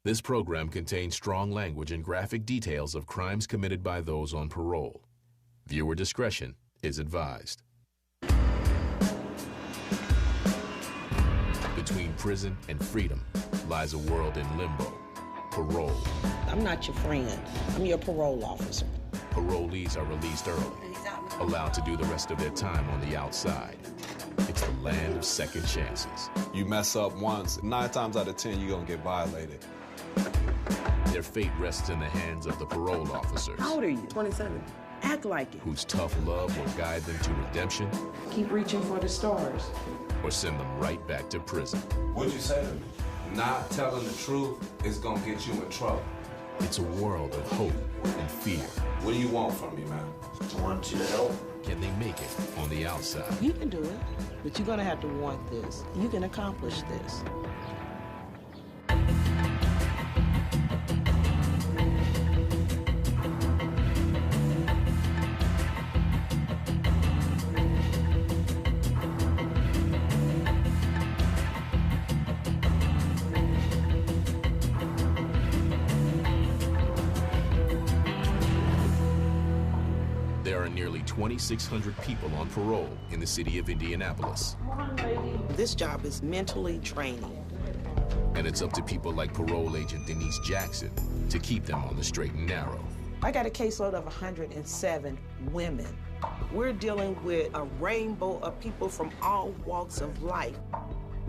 This program contains strong language and graphic details of crimes committed by those on parole. Viewer discretion is advised. Between prison and freedom lies a world in limbo. Parole. I'm not your friend. I'm your parole officer. Parolees are released early, allowed to do the rest of their time on the outside. It's the land of second chances. You mess up once, 9 times out of 10, you're gonna get violated. Their fate rests in the hands of the parole officers. How old are you? 27. Act like it. Whose tough love will guide them to redemption. Keep reaching for the stars. Or send them right back to prison. What'd you say to me? Not telling the truth is gonna get you in trouble. It's a world of hope and fear. What do you want from me, man? I want you to help. Can they make it on the outside? You can do it, but you're gonna have to want this. You can accomplish this. There are nearly 2,600 people on parole in the city of Indianapolis. This job is mentally draining. And it's up to people like parole agent Denise Jackson to keep them on the straight and narrow. I got a caseload of 107 women. We're dealing with a rainbow of people from all walks of life.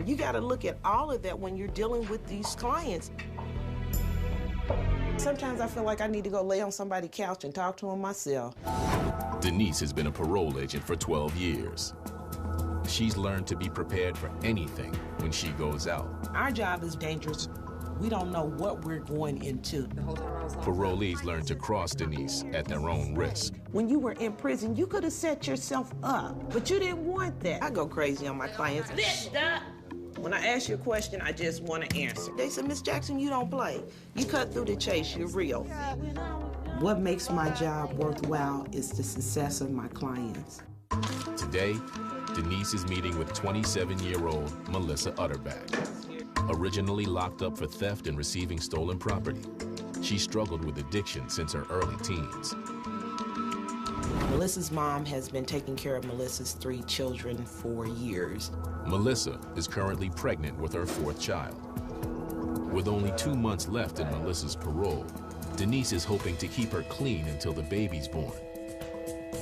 You got to look at all of that when you're dealing with these clients. Sometimes I feel like I need to go lay on somebody's couch and talk to them myself. Denise has been a parole agent for 12 years. She's learned to be prepared for anything when she goes out. Our job is dangerous. We don't know what we're going into. Parolees learn to cross Denise at their own risk. When you were in prison, you could have set yourself up, but you didn't want that. I go crazy on my clients. When I ask you a question, I just want to answer. They said, Miss Jackson, you don't play. You cut through the chase, you're real. What makes my job worthwhile is the success of my clients. Today, Denise is meeting with 27-year-old Melissa Utterback. Originally locked up for theft and receiving stolen property, she struggled with addiction since her early teens. Melissa's mom has been taking care of Melissa's 3 children for years. Melissa is currently pregnant with her 4th child. With only 2 months left in Melissa's parole, Denise is hoping to keep her clean until the baby's born.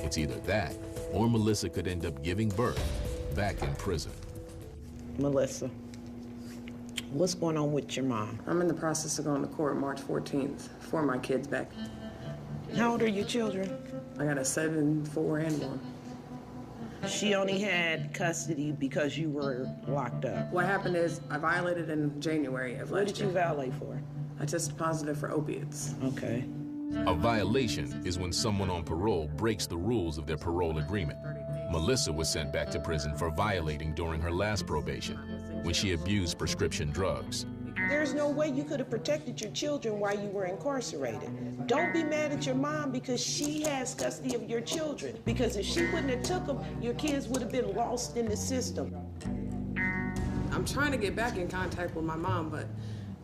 It's either that, or Melissa could end up giving birth back in prison. Melissa, what's going on with your mom? I'm in the process of going to court March 14th for my kids back. How old are your children? I got a 7, 4, and 1. She only had custody because you were locked up. What happened is I violated in January of What last did year. you violate for? I tested positive for opiates. Okay. A violation is when someone on parole breaks the rules of their parole agreement. Melissa was sent back to prison for violating during her last probation, when she abused prescription drugs. There's no way you could have protected your children while you were incarcerated. Don't be mad at your mom because she has custody of your children. Because if she wouldn't have took them, your kids would have been lost in the system. I'm trying to get back in contact with my mom, but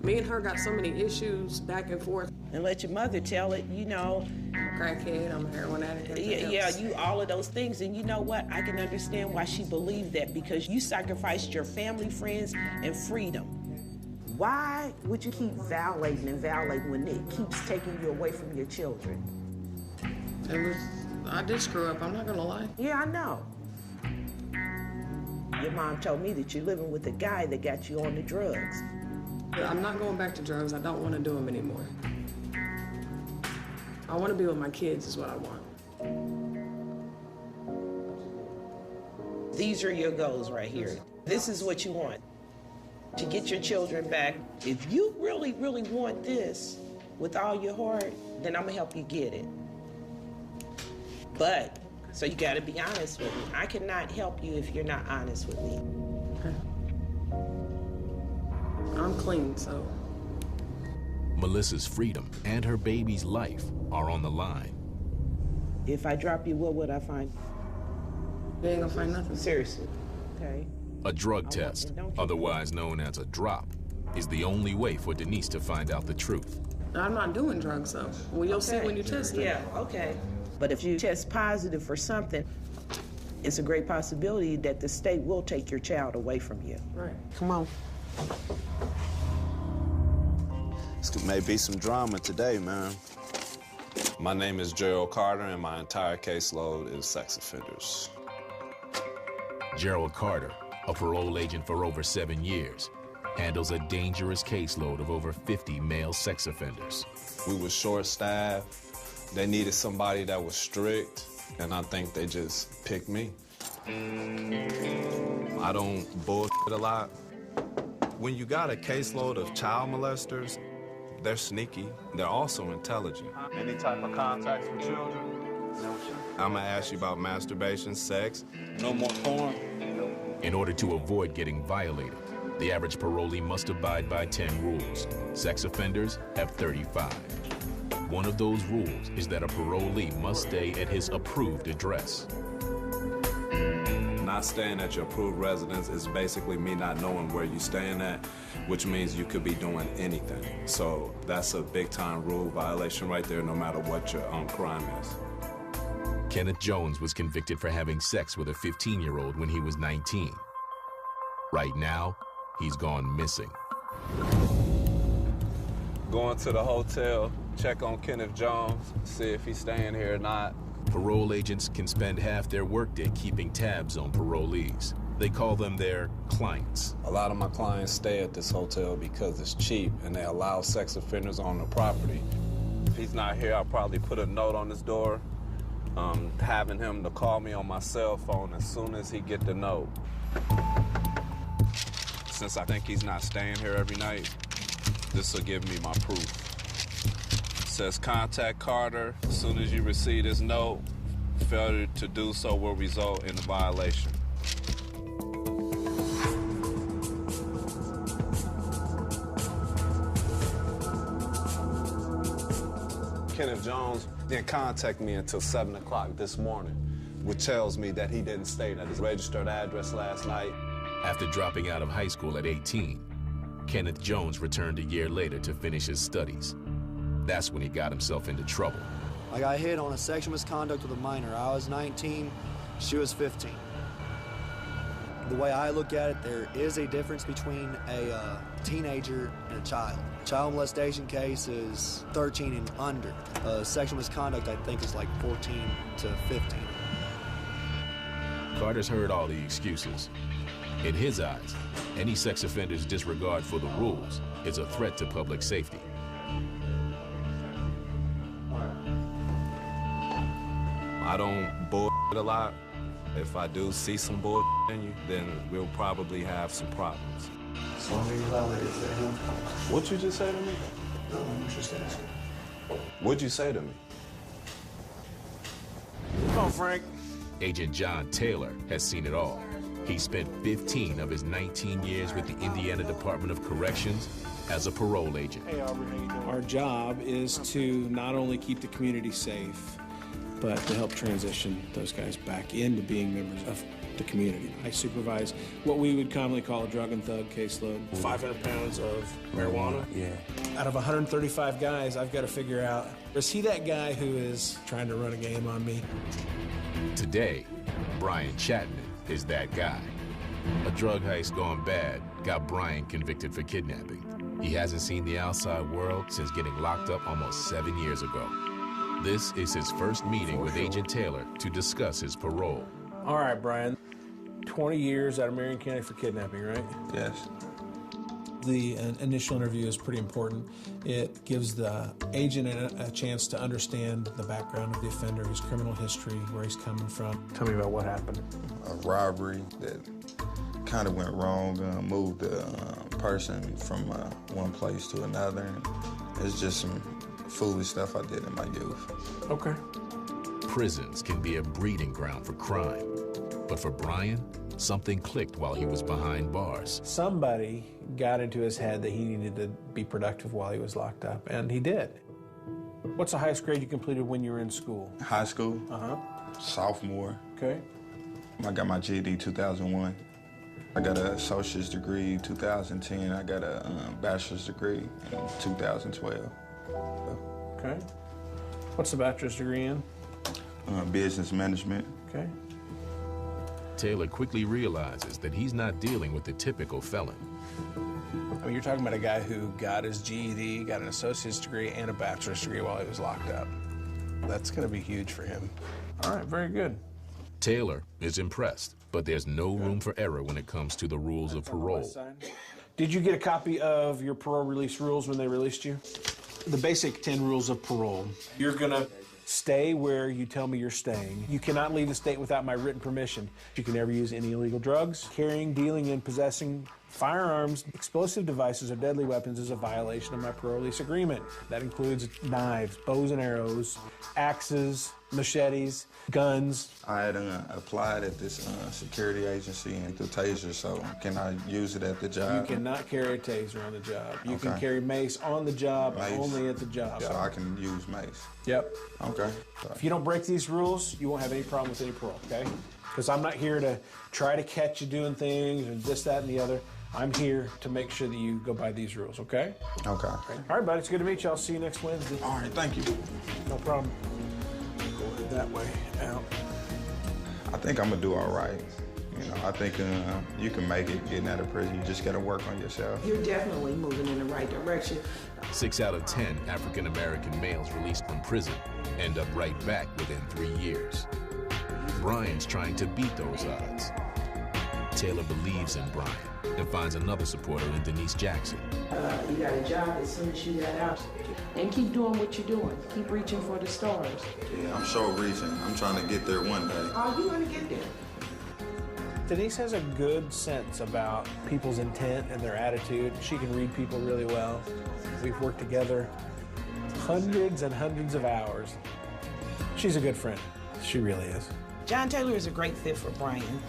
me and her got so many issues back and forth. And let your mother tell it, you know. Crackhead, I'm a heroin addict. Yeah, you all of those things. And you know what? I can understand why she believed that, because you sacrificed your family, friends, and freedom. Why would you keep violating and violating when it keeps taking you away from your children? I did screw up, I'm not gonna lie. Yeah, I know. Your mom told me that you're living with a guy that got you on the drugs. I'm not going back to drugs. I don't want to do them anymore. I want to be with my kids is what I want. These are your goals right here. This is what you want. To get your children back. If you really, really want this with all your heart, then I'm gonna help you get it. But, so you gotta be honest with me. I cannot help you if you're not honest with me. Okay. I'm clean, so. Melissa's freedom and her baby's life are on the line. If I drop you, what would I find? You ain't gonna find nothing. Seriously, okay? A drug test, otherwise known as a drop, is the only way for Denise to find out the truth. I'm not doing drugs, though. Well, you'll see when you test it. Yeah, okay. But if you test positive for something, it's a great possibility that the state will take your child away from you. Right. Come on. This may be some drama today, man. My name is Gerald Carter, and my entire caseload is sex offenders. Gerald Carter, a parole agent for over 7 years, handles a dangerous caseload of over 50 male sex offenders. We were short-staffed. They needed somebody that was strict, and I think they just picked me. I don't bullshit a lot. When you got a caseload of child molesters, they're sneaky. They're also intelligent. Any type of contacts with children? No, sir. I'm gonna ask you about masturbation, sex. No more porn? In order to avoid getting violated, the average parolee must abide by 10 rules. Sex offenders have 35. One of those rules is that a parolee must stay at his approved address. Not staying at your approved residence is basically me not knowing where you're staying at, which means you could be doing anything. So that's a big-time rule violation right there, no matter what your crime is. Kenneth Jones was convicted for having sex with a 15-year-old when he was 19. Right now, he's gone missing. Going to the hotel, check on Kenneth Jones, see if he's staying here or not. Parole agents can spend half their workday keeping tabs on parolees. They call them their clients. A lot of my clients stay at this hotel because it's cheap and they allow sex offenders on the property. If he's not here, I'll probably put a note on his door, having him to call me on my cell phone as soon as he get the note. Since I think he's not staying here every night, this will give me my proof. It says contact Carter. As soon as you receive this note, failure to do so will result in a violation. Kenneth Jones didn't contact me until 7 o'clock this morning, which tells me that he didn't stay at his registered address last night. After dropping out of high school at 18, Kenneth Jones returned a year later to finish his studies. That's when he got himself into trouble. I got hit on a sexual misconduct with a minor. I was 19, she was 15. The way I look at it, there is a difference between a teenager and a child. Child molestation case is 13 and under. Sexual misconduct, I think, is like 14 to 15. Carter's heard all the excuses. In his eyes, any sex offender's disregard for the rules is a threat to public safety. I don't bullshit a lot. If I do see some bullshit in you, then we'll probably have some problems. So you violated him? What'd you just say to me? No, I'm just asking. What'd you say to me? Come on, Frank. Agent John Taylor has seen it all. He spent 15 of his 19 years with the Indiana Department of Corrections as a parole agent. Hey, Aubrey, how you doing? Our job is to not only keep the community safe, but to help transition those guys back into being members of the community. I supervise what we would commonly call a drug and thug caseload. 500 pounds of marijuana. Yeah. Out of 135 guys, I've got to figure out, is he that guy who is trying to run a game on me? Today, Brian Chapman is that guy. A drug heist gone bad got Brian convicted for kidnapping. He hasn't seen the outside world since getting locked up almost 7 years ago. This is his first meeting with Agent Taylor to discuss his parole. All right, Brian. 20 years out of Marion County for kidnapping, right? Yes. The initial interview is pretty important. It gives the agent a chance to understand the background of the offender, his criminal history, where he's coming from. Tell me about what happened. A robbery that kind of went wrong, moved the person from one place to another. It's just some foolish stuff I did in my youth. Okay. Prisons can be a breeding ground for crime. But for Brian, something clicked while he was behind bars. Somebody got into his head that he needed to be productive while he was locked up, and he did. What's the highest grade you completed when you were in school? High school, Uh-huh. sophomore. Okay. I got my GED 2001. I got an associate's degree in 2010. I got a bachelor's degree in 2012. Okay. What's the bachelor's degree in? Business management. Okay. Taylor quickly realizes that he's not dealing with the typical felon. I mean, you're talking about a guy who got his GED, got an associate's degree, and a bachelor's degree while he was locked up. That's going to be huge for him. All right, very good. Taylor is impressed, but there's no room for error when it comes to the rules of parole. Did you get a copy of your parole release rules when they released you? The basic 10 rules of parole. You're going to stay where you tell me you're staying. You cannot leave the state without my written permission. You can never use any illegal drugs. Carrying, dealing, and possessing firearms, explosive devices, or deadly weapons is a violation of my parole release agreement. That includes knives, bows and arrows, axes, machetes, guns. I had applied at this security agency and the taser, so can I use it at the job? You cannot carry a taser on the job. You Okay. can carry mace on the job, Mace. only at the job. So I can use mace. Yep. Okay. If you don't break these rules, you won't have any problem with any parole, okay? Because I'm not here to try to catch you doing things and this, that, and the other. I'm here to make sure that you go by these rules, okay? Okay. All right, buddy, it's good to meet you. I'll see you next Wednesday. All right, thank you. No problem. Go that way, out. I think I'm gonna do all right. You know, I think you can make it getting out of prison. You just gotta work on yourself. You're definitely moving in the right direction. 6 out of 10 African-American males released from prison end up right back within 3 years. Brian's trying to beat those odds. Taylor believes in Brian and finds another supporter in Denise Jackson. You got a job as soon as you got out. And keep doing what you're doing. Keep reaching for the stars. Yeah, I'm sure reaching. I'm trying to get there one day. Oh, you're gonna get there. Denise has a good sense about people's intent and their attitude. She can read people really well. We've worked together hundreds and hundreds of hours. She's a good friend. She really is. John Taylor is a great fit for Brian.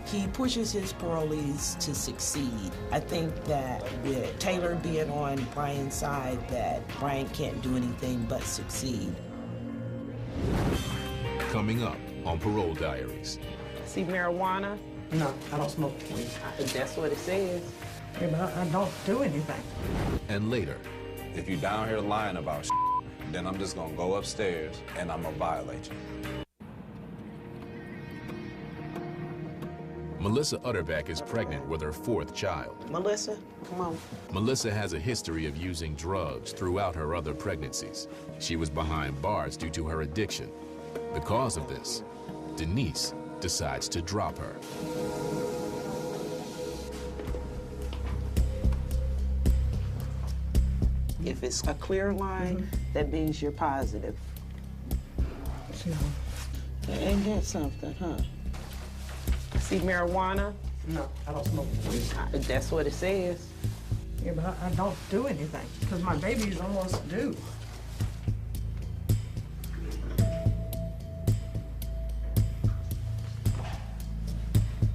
He pushes his parolees to succeed. I think that with Taylor being on Brian's side, that Brian can't do anything but succeed. Coming up on Parole Diaries. See marijuana? No, I don't smoke weed. That's what it says. Yeah, but I don't do anything. And later, If you down here lying about then I'm just gonna go upstairs and I'm gonna violate you. Melissa Utterback is pregnant with her 4th child. Melissa, come on. Melissa has a history of using drugs throughout her other pregnancies. She was behind bars due to her addiction. Because of this, Denise decides to drop her. If it's a clear line, that means you're positive. No. Ain't that something, huh? See marijuana? No, I don't smoke weed. That's what it says. Yeah, but I don't do anything because my baby's almost due.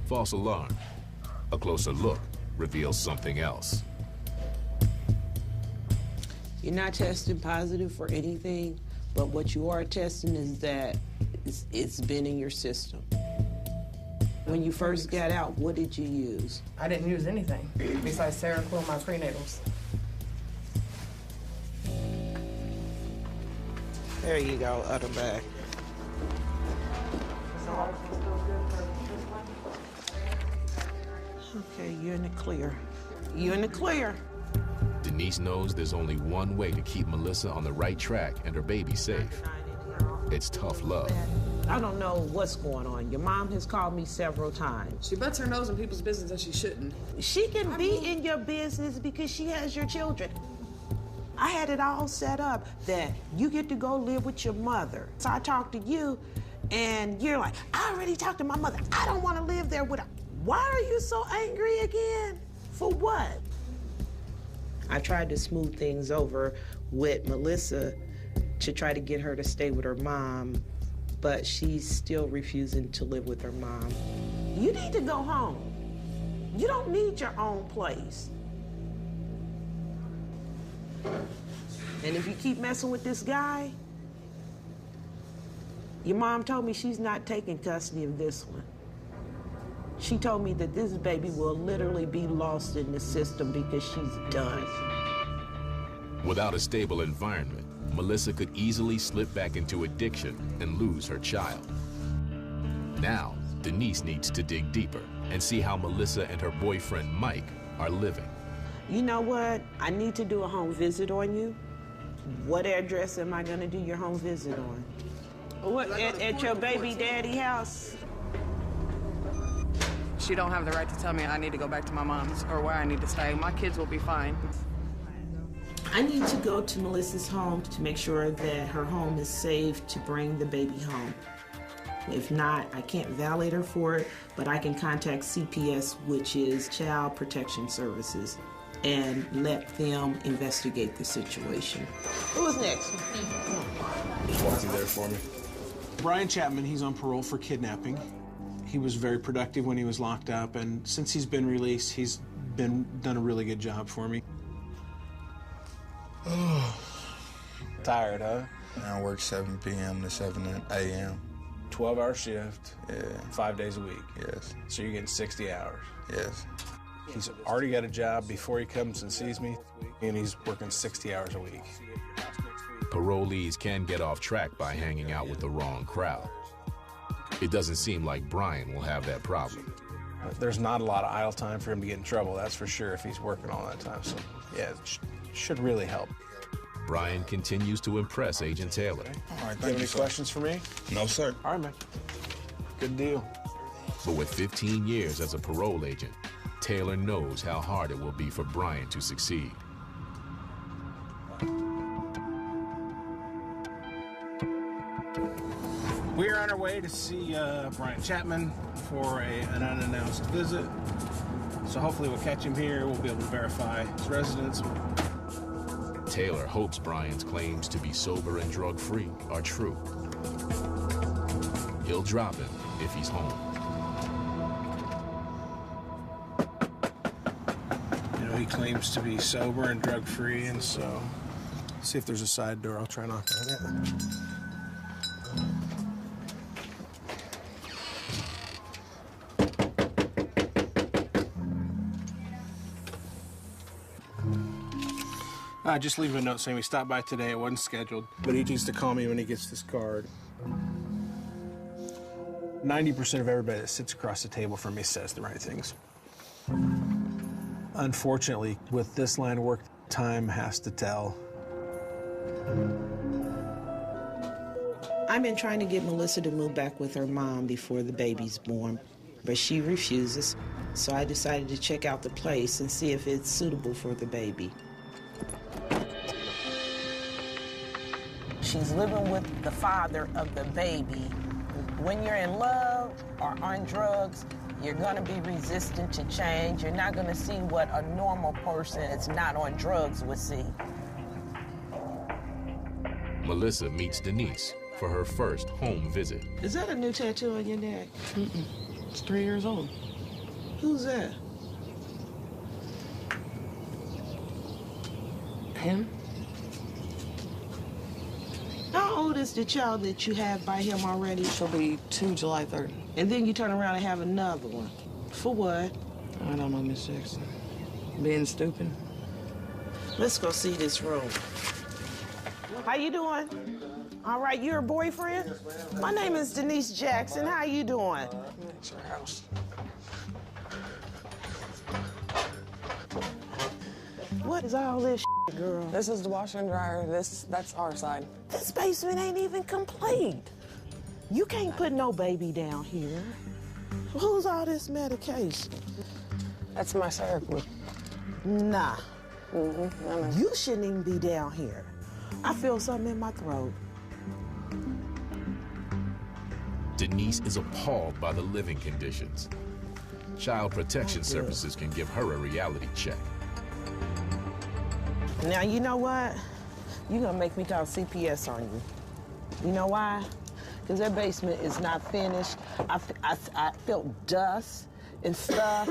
False alarm. A closer look reveals something else. You're not testing positive for anything, but what you are testing is that it's been in your system. When you first got out, what did you use? I didn't use anything besides Seroquel, my prenatals. There you go, Utterback. Okay, you're in the clear. You're in the clear. Denise knows there's only one way to keep Melissa on the right track and her baby safe. It's tough love. I don't know what's going on. Your mom has called me several times. She butts her nose in people's business that she shouldn't. She can be in your business because she has your children. I had it all set up that you get to go live with your mother. So I talked to you, and you're like, I already talked to my mother. I don't want to live there with her. Why are you so angry again? For what? I tried to smooth things over with Melissa to try to get her to stay with her mom, but she's still refusing to live with her mom. You need to go home. You don't need your own place. And if you keep messing with this guy, your mom told me she's not taking custody of this one. She told me that this baby will literally be lost in the system because she's done. Without a stable environment, Melissa could easily slip back into addiction and lose her child. Now, Denise needs to dig deeper and see how Melissa and her boyfriend, Mike, are living. You know what? I need to do a home visit on you. What address am I gonna do your home visit on? What, at your baby daddy house? She don't have the right to tell me I need to go back to my mom's or where I need to stay. My kids will be fine. I need to go to Melissa's home to make sure that her home is safe to bring the baby home. If not, I can't validate her for it, but I can contact CPS, which is Child Protection Services, and let them investigate the situation. Who's next? Walk you there for me. Brian Chapman, he's on parole for kidnapping. He was very productive when he was locked up, and since he's been released, he's done a really good job for me. Tired, huh? I work 7 p.m. to 7 a.m. 12-hour shift. Yeah. 5 days a week. Yes. So you're getting 60 hours. Yes. He's already got a job before he comes and sees me, and he's working 60 hours a week. Parolees can get off track by hanging out with the wrong crowd. It doesn't seem like Brian will have that problem. There's not a lot of idle time for him to get in trouble, that's for sure, if he's working all that time. So, yeah, it should really help. Brian continues to impress Agent Taylor. All right, Do you have thank any you, sir. questions for me? No, sir. All right, man. Good deal. But with 15 years as a parole agent, Taylor knows how hard it will be for Brian to succeed. We're on our way to see Brian Chapman for an unannounced visit. So hopefully we'll catch him here. We'll be able to verify his residence. Taylor hopes Brian's claims to be sober and drug-free are true. He'll drop him if he's home. You know, he claims to be sober and drug-free, and so see if there's a side door. I'll try knocking on it. Just leave him a note saying we stopped by today. It wasn't scheduled, but he needs to call me when he gets this card. 90% of everybody that sits across the table from me says the right things. Unfortunately, with this line of work, time has to tell. I've been trying to get Melissa to move back with her mom before the baby's born, but she refuses. So I decided to check out the place and see if it's suitable for the baby. She's living with the father of the baby. When you're in love or on drugs, you're gonna be resistant to change. You're not gonna see what a normal person that's not on drugs would see. Melissa meets Denise for her first home visit. Is that a new tattoo on your neck? Mm-mm. It's 3 years old. Who's that? Him? How old is the child that you have by him already? She'll be 2 July 3rd. And then you turn around and have another one. For what? I don't know, Miss Jackson. Being stupid. Let's go see this room. How you doing? All right, you're a boyfriend? Yes, ma'am. My name is Denise Jackson. How you doing? It's your house. What is all this shit, girl? This is the washer and dryer. That's our side. This basement ain't even complete. You can't put no baby down here. Who's all this medication? That's my syrup. Nah. Mm-hmm. You shouldn't even be down here. I feel something in my throat. Denise is appalled by the living conditions. Child Protection Services can give her a reality check. Now, you know what? You're gonna make me call CPS on you. You know why? Because that basement is not finished. I felt dust and stuff.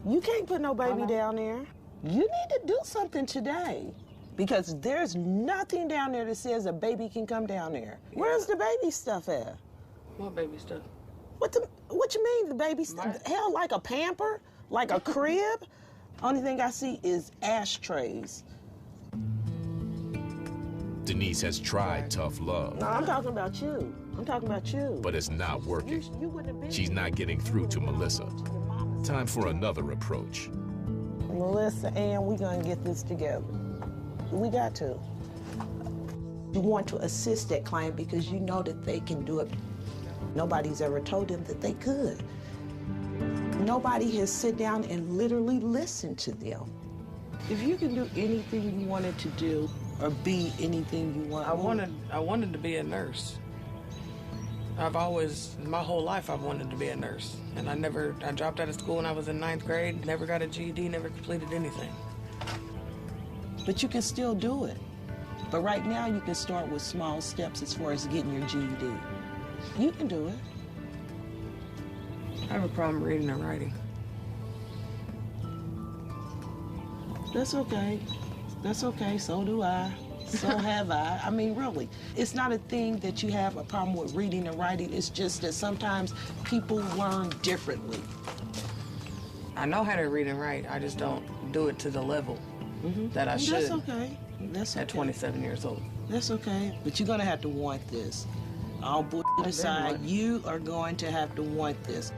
You can't put no baby down there. You need to do something today. Because there's nothing down there that says a baby can come down there. Where's the baby stuff at? What baby stuff? What you mean the baby's hell like a pamper, like a crib? Only thing I see is ashtrays. Denise has tried tough love. No, I'm talking about you. I'm talking about you. But it's not working. She's not getting through to Melissa. Time for another approach. Melissa, and we're gonna get this together. We got to. You want to assist that client because you know that they can do it. Nobody's ever told them that they could. Nobody has sit down and literally listened to them. If you can do anything you wanted to do or be anything you want. I wanted to be a nurse. I've always, my whole life, I've wanted to be a nurse. And I dropped out of school when I was in 9th grade, never got a GED, never completed anything. But you can still do it. But right now, you can start with small steps as far as getting your GED. You can do it. I have a problem reading and writing. That's okay. That's okay, so do I. So have I. I mean, really, it's not a thing that you have a problem with reading and writing. It's just that sometimes people learn differently. I know how to read and write. I just don't do it to the level that I should. That's okay. That's okay. At 27 years old. That's okay. But you're going to have to want this. All bullshit aside, you are going to have to want this.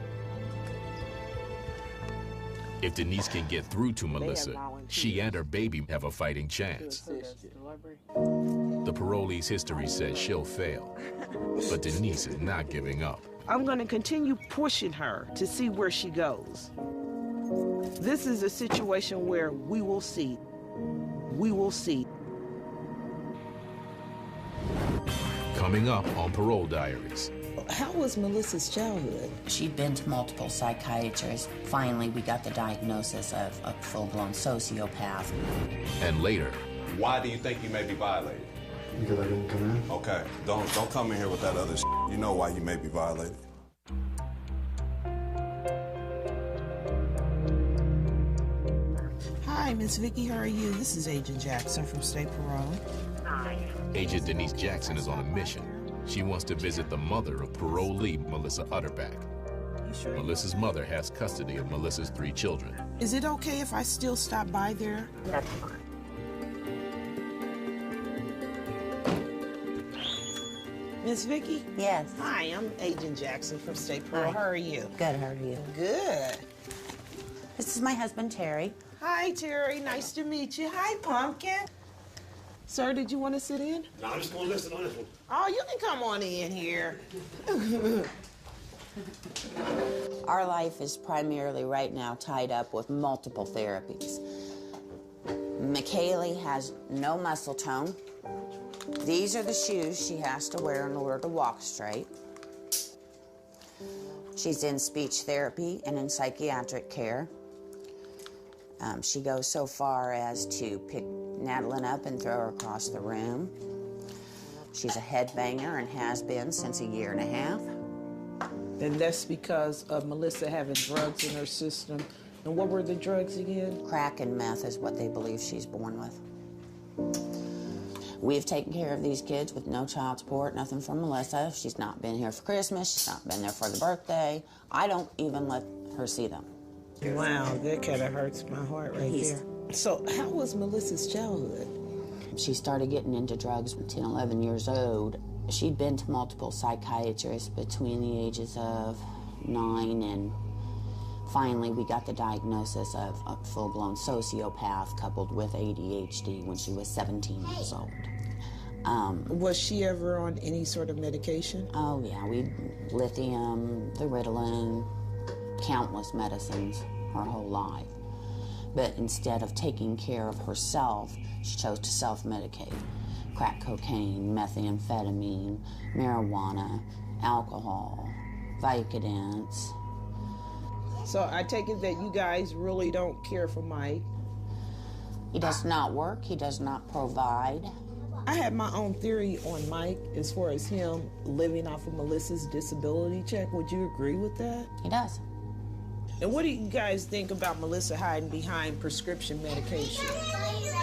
If Denise can get through to Melissa, she and her baby have a fighting chance. The parolee's history says she'll fail, but Denise is not giving up. I'm going to continue pushing her to see where she goes. This is a situation where we will see. We will see. Coming up on Parole Diaries. How was Melissa's childhood? She'd been to multiple psychiatrists. Finally, we got the diagnosis of a full-blown sociopath. And later. Why do you think you may be violated? Because I didn't come in. Okay, don't come in here with that other shit. You know why you may be violated. Hi, Miss Vicky, how are you? This is Agent Jackson from State Parole. Hi. Agent Denise Jackson is on a mission. She wants to visit the mother of parolee Melissa Utterback. Sure? Melissa's mother has custody of Melissa's 3 children. Is it okay if I still stop by there? That's fine. Miss Vicky? Yes. Hi, I'm Agent Jackson from State Parole. How are you? Good, how are you? Good. This is my husband, Terry. Hi, Terry. Nice to meet you. Hi, Pumpkin. Sir, did you want to sit in? No, I'm just going to listen on this one. Oh, you can come on in here. Our life is primarily right now tied up with multiple therapies. McKaylee has no muscle tone. These are the shoes she has to wear in order to walk straight. She's in speech therapy and in psychiatric care. She goes so far as to pick Madeline up and throw her across the room. She's a headbanger and has been since 1.5 years. And that's because of Melissa having drugs in her system. And what were the drugs again? Crack and meth is what they believe she's born with. We've taken care of these kids with no child support, nothing from Melissa. She's not been here for Christmas. She's not been there for the birthday. I don't even let her see them. Wow, that kind of hurts my heart right there. So how was Melissa's childhood? She started getting into drugs when 10, 11 years old. She'd been to multiple psychiatrists between the ages of 9 and finally we got the diagnosis of a full-blown sociopath coupled with ADHD when she was 17 years old. Was she ever on any sort of medication? Oh yeah, lithium, the Ritalin, countless medicines her whole life. But instead of taking care of herself, she chose to self-medicate. Crack cocaine, methamphetamine, marijuana, alcohol, Vicodins. So I take it that you guys really don't care for Mike? He does not work, he does not provide. I have my own theory on Mike as far as him living off of Melissa's disability check. Would you agree with that? He does. And what do you guys think about Melissa hiding behind prescription medication?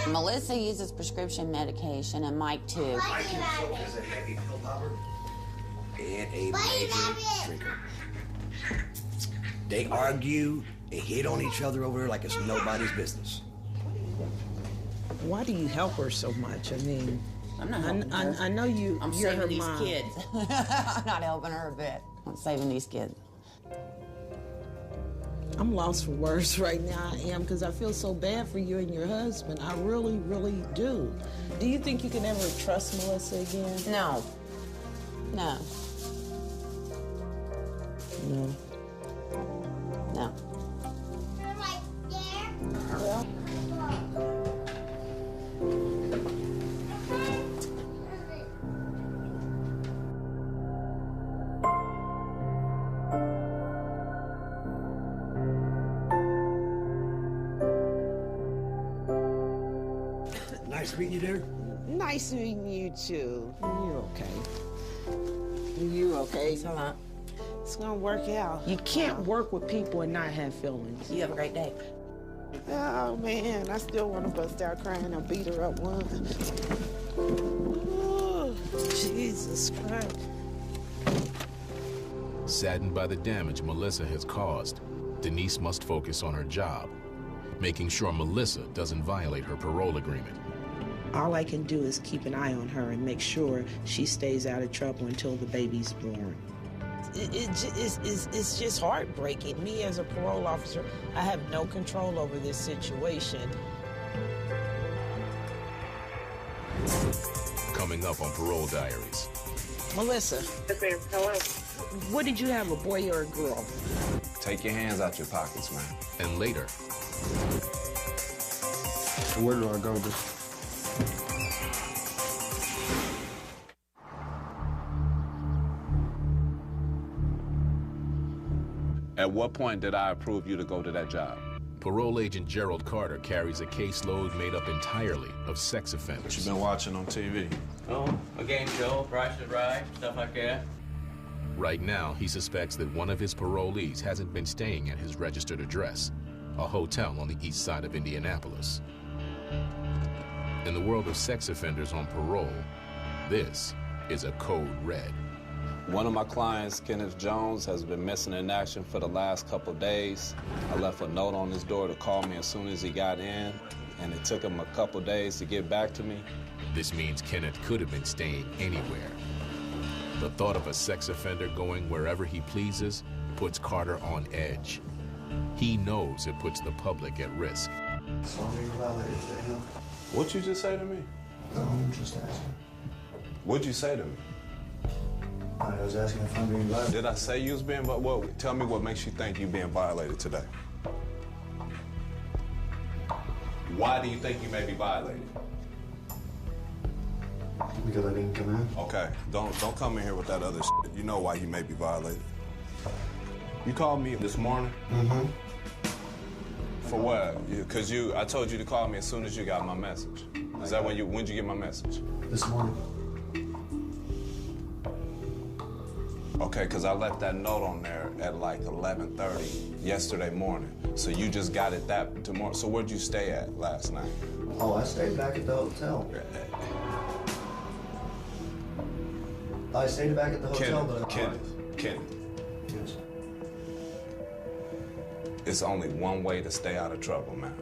Melissa uses prescription medication, and Mike too. Mike himself is a heavy pill popper and a major drinker. They argue, they hit on each other over there like it's nobody's business. Why do you help her so much? I mean, I'm not helping her. I know you're saving her these mom. kids. I'm not helping her a bit. I'm saving these kids. I'm lost for words right now. I am, because I feel so bad for you and your husband. I really, really do. Do you think you can ever trust Melissa again? No. No. No. No. Well, Nice meeting you, dear. nice meeting you too. You're okay. You're okay. Thanks a lot. It's gonna work out. You can't work with people and not have feelings. You have a great day. Oh man, I still want to bust out crying and beat her up one. Oh, Jesus Christ. Saddened by the damage Melissa has caused, Denise must focus on her job, making sure Melissa doesn't violate her parole agreement. All I can do is keep an eye on her and make sure she stays out of trouble until the baby's born. It's just heartbreaking. Me as a parole officer, I have no control over this situation. Coming up on Parole Diaries. Melissa. Yes, ma'am. Hello. What did you have, a boy or a girl? Take your hands out your pockets, man. And later. Where do I go with this? At what point did I approve you to go to that job? Parole agent Gerald Carter carries a caseload made up entirely of sex offenders. What you been watching on TV? Oh, a game show, Price is Right, stuff like that. Right now, he suspects that one of his parolees hasn't been staying at his registered address, a hotel on the east side of Indianapolis. In the world of sex offenders on parole, this is a code red. One of my clients, Kenneth Jones, has been missing in action for the last couple days. I left a note on his door to call me as soon as he got in, and it took him a couple days to get back to me. This means Kenneth could have been staying anywhere. The thought of a sex offender going wherever he pleases puts Carter on edge. He knows it puts the public at risk. What'd you just say to me? No, I'm just asking. What'd you say to me? I was asking if I'm being violated. Did I say you was being violated? Tell me what makes you think you're being violated today. Why do you think you may be violated? Because I didn't come in. Okay, don't come in here with that other shit. You know why you may be violated. You called me this morning? Mm-hmm. For what? Because I told you to call me as soon as you got my message. Is that when'd you get my message? This morning. Okay, because I left that note on there at like 11:30 yesterday morning. So you just got it that tomorrow. So where'd you stay at last night? Oh, I stayed back at the hotel. I stayed back at the hotel, Kenneth. Yes. It's only one way to stay out of trouble, man.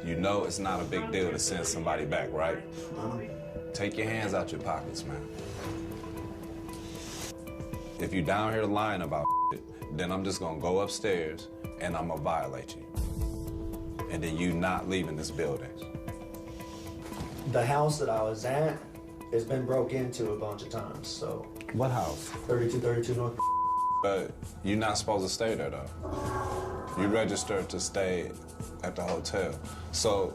You know it's not a big deal to send somebody back, right? Take your hands out your pockets, man. If you're down here lying about it, then I'm just gonna go upstairs and I'm gonna violate you. And then you not leaving this building. The house that I was at has been broke into a bunch of times, so. What house? 3232 North. But you're not supposed to stay there, though. You registered to stay at the hotel. So,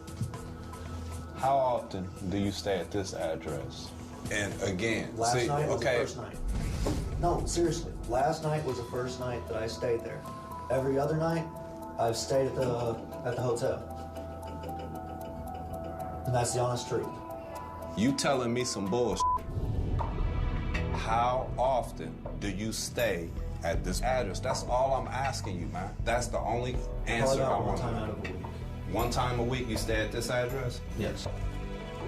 how often do you stay at this address? And again, Last night was okay. the first night. No, seriously. Last night was the first night that I stayed there. Every other night, I've stayed at the hotel. And that's the honest truth. You telling me some bullshit. How often do you stay at this address? That's all I'm asking you, man. That's the only answer I want. One time out of a week. One time a week you stay at this address? Yes.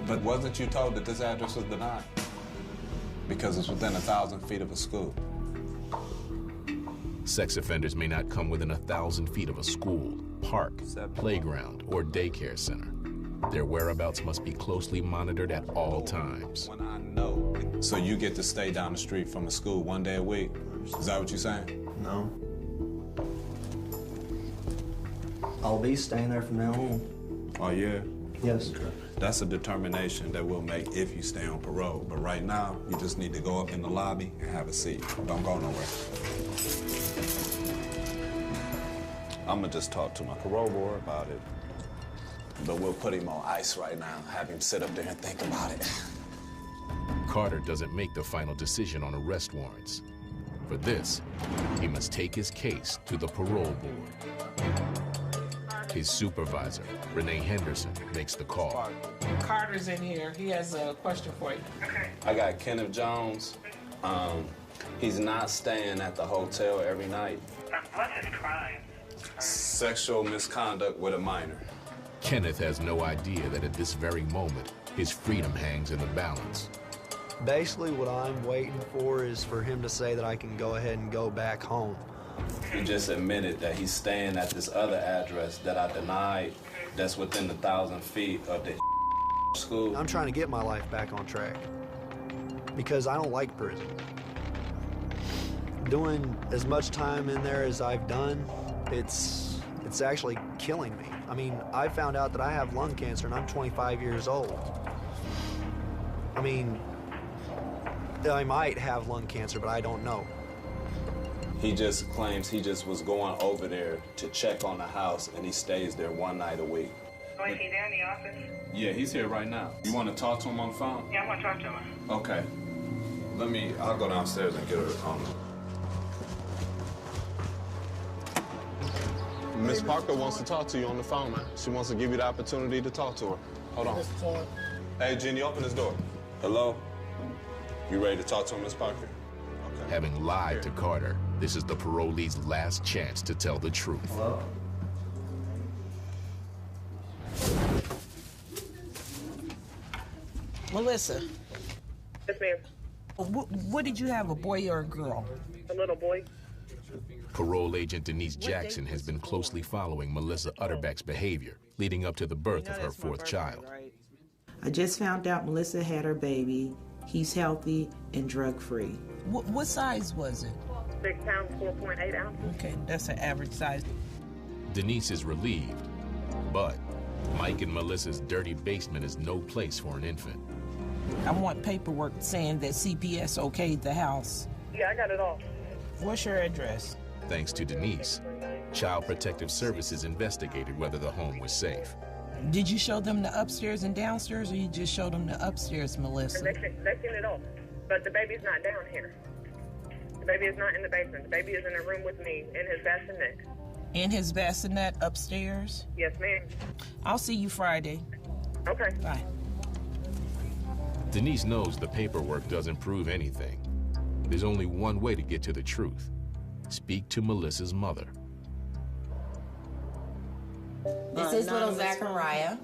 But wasn't you told that this address was denied? Because it's within 1,000 feet of a school. Sex offenders may not come within 1,000 feet of a school, park, playground, or daycare center. Their whereabouts must be closely monitored at all times. When I know. So you get to stay down the street from a school 1 day a week? Is that what you're saying? No. I'll be staying there from now on. Oh, yeah? Yes. That's a determination that we'll make if you stay on parole. But right now, you just need to go up in the lobby and have a seat. Don't go nowhere. I'm gonna just talk to my parole board about it. But we'll put him on ice right now, have him sit up there and think about it. Carter doesn't make the final decision on arrest warrants. For this, he must take his case to the parole board. His supervisor, Renee Henderson, makes the call. Carter's in here. He has a question for you. Okay. I got Kenneth Jones. He's not staying at the hotel every night. What's his crime? Sexual misconduct with a minor. Kenneth has no idea that at this very moment, his freedom hangs in the balance. Basically, what I'm waiting for is for him to say that I can go ahead and go back home. He just admitted that he's staying at this other address that I denied that's within 1,000 feet of the school. I'm trying to get my life back on track because I don't like prison. Doing as much time in there as I've done, it's actually killing me. I mean, I found out that I have lung cancer and I'm 25 years old. I mean, I might have lung cancer, but I don't know. He just claims he just was going over there to check on the house, and he stays there 1 night a week. Oh, is he there in the office? Yeah, he's here right now. You want to talk to him on the phone? Yeah, I want to talk to him. Okay. I'll go downstairs and get her on. Miss Parker wants to talk to you on the phone, man. She wants to give you the opportunity to talk to her. Hold on. Hey, Jenny, open this door. Hello? You ready to talk to him, Miss Parker? Okay. Having lied to Carter, this is the parolee's last chance to tell the truth. Hello? Melissa, Yes, ma'am. what did you have, a boy or a girl? A little boy. Parole agent Denise Jackson has been closely following Melissa Utterback's behavior leading up to the birth of her 4th child. I just found out Melissa had her baby. He's healthy and drug-free. What size was it? 6 pounds, 4.8 ounces. Okay, that's an average size. Denise is relieved, but Mike and Melissa's dirty basement is no place for an infant. I want paperwork saying that CPS okayed the house. Yeah, I got it all. What's your address? Thanks to Denise, Child Protective Services investigated whether the home was safe. Did you show them the upstairs and downstairs, or you just showed them the upstairs, Melissa? They seen it all. But the baby's not down here. The baby is not in the basement. The baby is in a room with me in his bassinet. In his bassinet upstairs? Yes, ma'am. I'll see you Friday. Okay. Bye. Denise knows the paperwork doesn't prove anything. There's only one way to get to the truth. Speak to Melissa's mother. This is little Zachariah.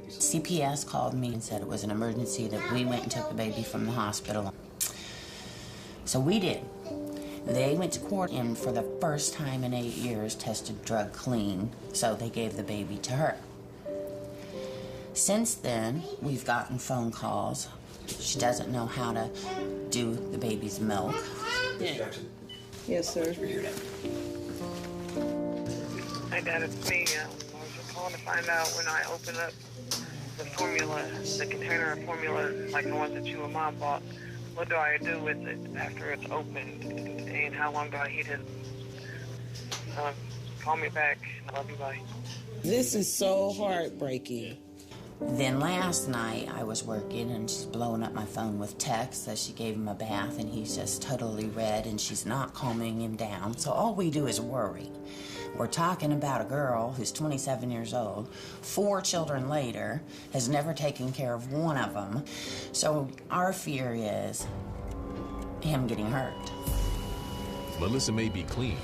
CPS called me and said it was an emergency, that we went and took the baby from the hospital. So we did. They went to court and for the first time in 8 years tested drug clean, so they gave the baby to her. Since then, we've gotten phone calls. She doesn't know how to do the baby's milk. Yes, sir. I got it to me. I was just calling to find out when I open up the formula, the container of formula, like the ones that you and Mom bought, what do I do with it after it's opened, and how long do I heat it? Call me back. I love you, bye. This is so heartbreaking. Then last night I was working and she's blowing up my phone with texts that she gave him a bath and he's just totally red and she's not calming him down. So all we do is worry. We're talking about a girl who's 27 years old, 4 children later, has never taken care of one of them. So our fear is him getting hurt. Melissa may be clean,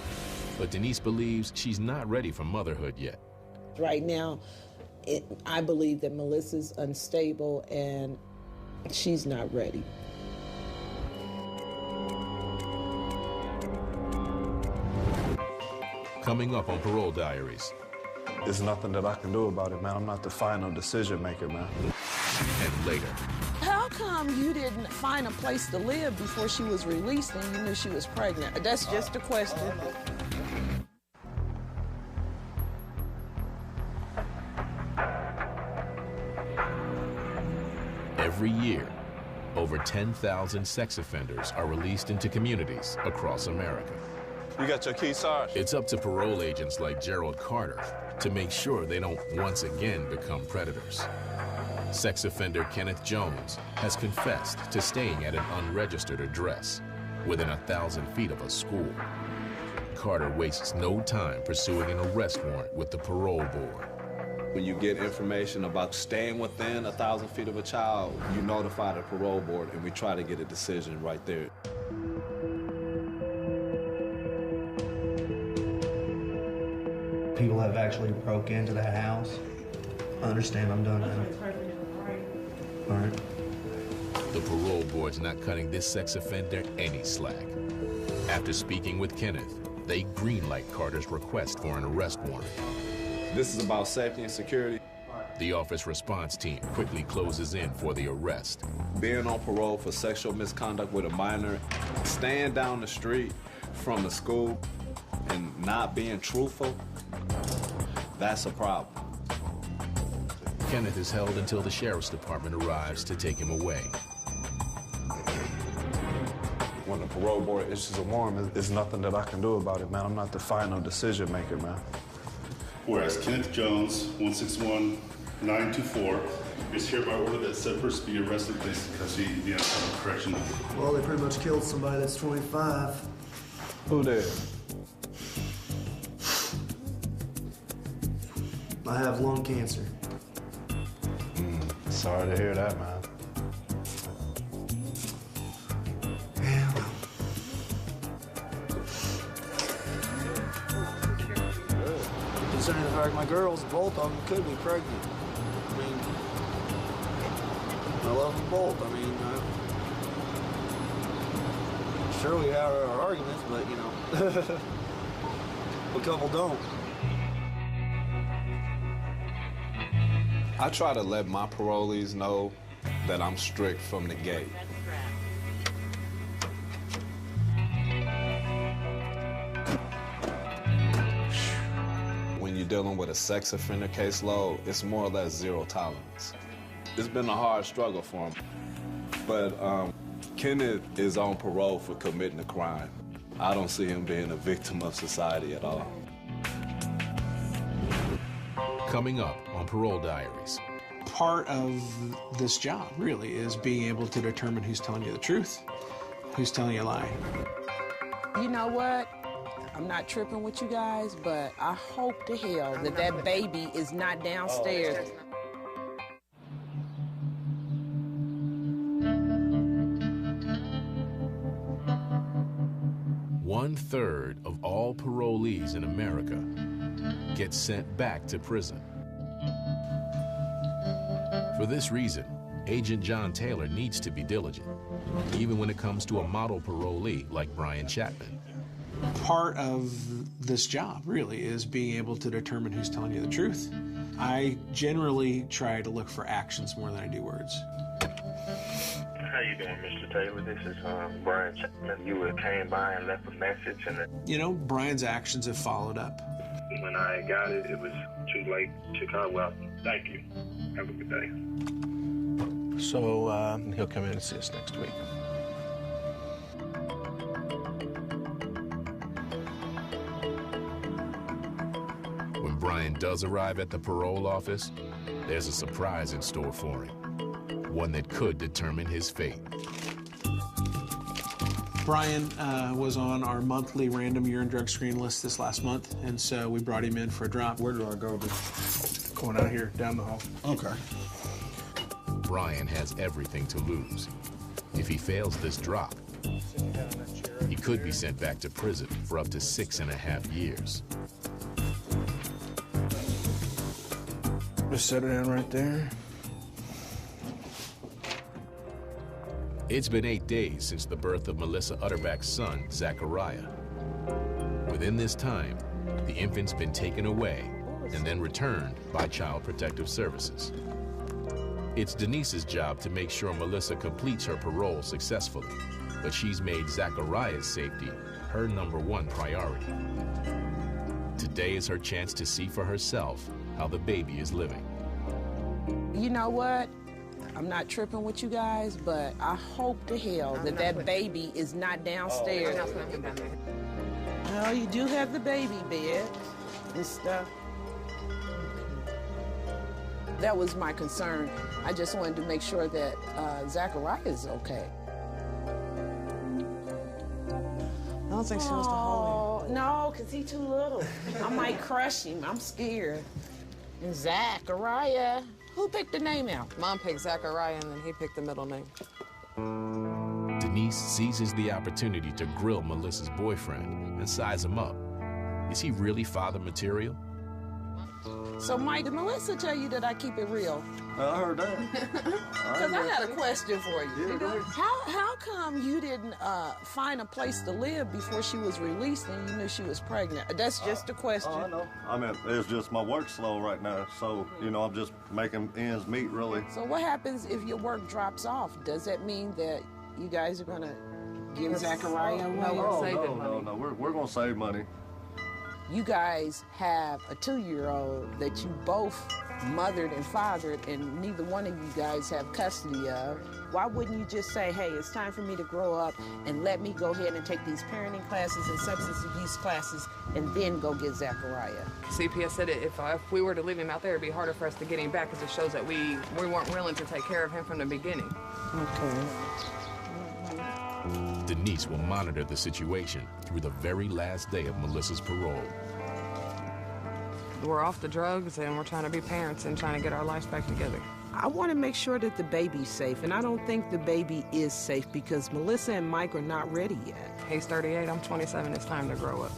but Denise believes she's not ready for motherhood yet. Right now, I believe that Melissa's unstable and she's not ready. Coming up on Parole Diaries. There's nothing that I can do about it, man. I'm not the final decision maker, man. And later. How come you didn't find a place to live before she was released and you knew she was pregnant? That's just a question. Every year, over 10,000 sex offenders are released into communities across America. You got your key, Sarge? It's up to parole agents like Gerald Carter to make sure they don't once again become predators. Sex offender Kenneth Jones has confessed to staying at an unregistered address within 1,000 feet of a school. Carter wastes no time pursuing an arrest warrant with the parole board. When you get information about staying within 1,000 feet of a child, you notify the parole board, and we try to get a decision right there. People have actually broke into that house. I understand, I'm done now. All right. The parole board's not cutting this sex offender any slack. After speaking with Kenneth, they greenlight Carter's request for an arrest warrant. This is about safety and security. The office response team quickly closes in for the arrest. Being on parole for sexual misconduct with a minor, staying down the street from the school and not being truthful, that's a problem. Kenneth is held until the sheriff's department arrives to take him away. When the parole board issues a warrant, there's nothing that I can do about it, man. I'm not the final decision maker, man. Whereas Kenneth Jones, 161-924, is hereby ordered that said person be arrested and placed in custody of the Department of Correction. Well, they pretty much killed somebody that's 25. Who did? I have lung cancer. Sorry to hear that, man. Yeah, well. Considering the fact my girls, both of them, could be pregnant. I mean, I love them both. I mean, sure we have our arguments, but, you know, a couple don't. I try to let my parolees know that I'm strict from the gate. When you're dealing with a sex offender caseload, it's more or less zero tolerance. It's been a hard struggle for him, but Kenneth is on parole for committing a crime. I don't see him being a victim of society at all. Coming up on Parole Diaries. Part of this job, really, is being able to determine who's telling you the truth, who's telling you a lie. You know what? I'm not tripping with you guys, but I hope to hell that that baby is not downstairs. One-third of all parolees in America get sent back to prison. For this reason, Agent John Taylor needs to be diligent, even when it comes to a model parolee like Brian Chapman. Part of this job, really, is being able to determine who's telling you the truth. I generally try to look for actions more than I do words. How you doing, Mr. Taylor? This is Brian Chapman. You came by and left a message, and you know, Brian's actions have followed up. When I got it, it was too late to call. Well, thank you. Have a good day. So he'll come in and see us next week. When Brian does arrive at the parole office, there's a surprise in store for him, one that could determine his fate. Brian was on our monthly random urine drug screen list this last month, and so we brought him in for a drop. Where do I go to? Going out here, down the hall. Okay. Brian has everything to lose. If he fails this drop, he could be sent back to prison for up to 6.5 years. Just set it down right there. It's been 8 days since the birth of Melissa Utterback's son, Zachariah. Within this time, the infant's been taken away and then returned by Child Protective Services. It's Denise's job to make sure Melissa completes her parole successfully, but she's made Zachariah's safety her #1 priority. Today is her chance to see for herself how the baby is living. You know what? I'm not tripping with you guys, but I hope to hell that baby is not downstairs. Well, you do have the baby bed and stuff. That was my concern. I just wanted to make sure that Zachariah is okay. I don't think she wants to hold him. No, because he's too little. I might crush him. I'm scared. And Zachariah. Who picked the name out? Mom picked Zachariah, and then he picked the middle name. Denise seizes the opportunity to grill Melissa's boyfriend and size him up. Is he really father material? So, Mike, did Melissa tell you that I keep it real? I heard that. Because I got a question for you. Yeah, go ahead. How come you didn't find a place to live before she was released and you knew she was pregnant? That's just a question. Oh, I know. I mean, it's just my work's slow right now, so, you know, I'm just making ends meet, really. So what happens if your work drops off? Does that mean that you guys are going to give Zachariah away? No. We're going to save money. You guys have a 2-year-old that you both mothered and fathered, and neither one of you guys have custody of. Why wouldn't you just say, hey, it's time for me to grow up and let me go ahead and take these parenting classes and substance abuse classes and then go get Zachariah? CPS said if we were to leave him out there, it'd be harder for us to get him back because it shows that we weren't willing to take care of him from the beginning. Okay. Denise will monitor the situation through the very last day of Melissa's parole. We're off the drugs and we're trying to be parents and trying to get our lives back together. I want to make sure that the baby's safe, and I don't think the baby is safe because Melissa and Mike are not ready yet. He's 38, I'm 27, it's time to grow up.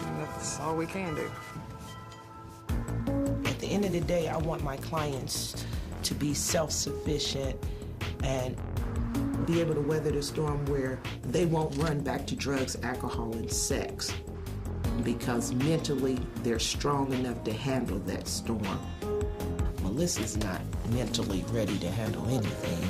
And that's all we can do. At the end of the day, I want my clients to be self-sufficient and be able to weather the storm where they won't run back to drugs, alcohol, and sex, because mentally they're strong enough to handle that storm. Melissa's not mentally ready to handle anything.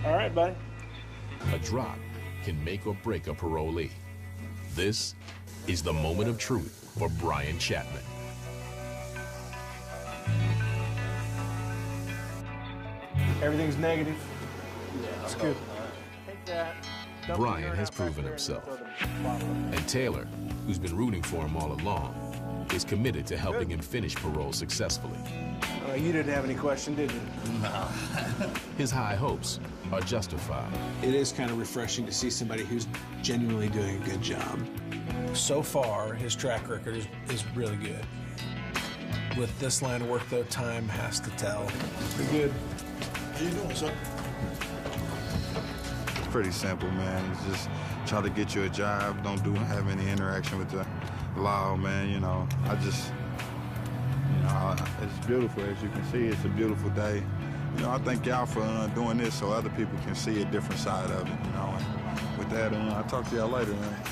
All right, buddy. A drop can make or break a parolee. This is the moment of truth for Brian Chapman. Everything's negative. That's good. Brian has proven himself. And Taylor, who's been rooting for him all along, is committed to helping him finish parole successfully. You didn't have any question, did you? No. His high hopes are justified. It is kind of refreshing to see somebody who's genuinely doing a good job. So far, his track record is really good. With this line of work, though, time has to tell. Pretty good. How you doing, sir? It's pretty simple, man. It's just try to get you a job. Don't have any interaction with the law, man. You know, it's beautiful. As you can see, it's a beautiful day. You know, I thank y'all for doing this so other people can see a different side of it, you know. And with that, I'll talk to y'all later, man.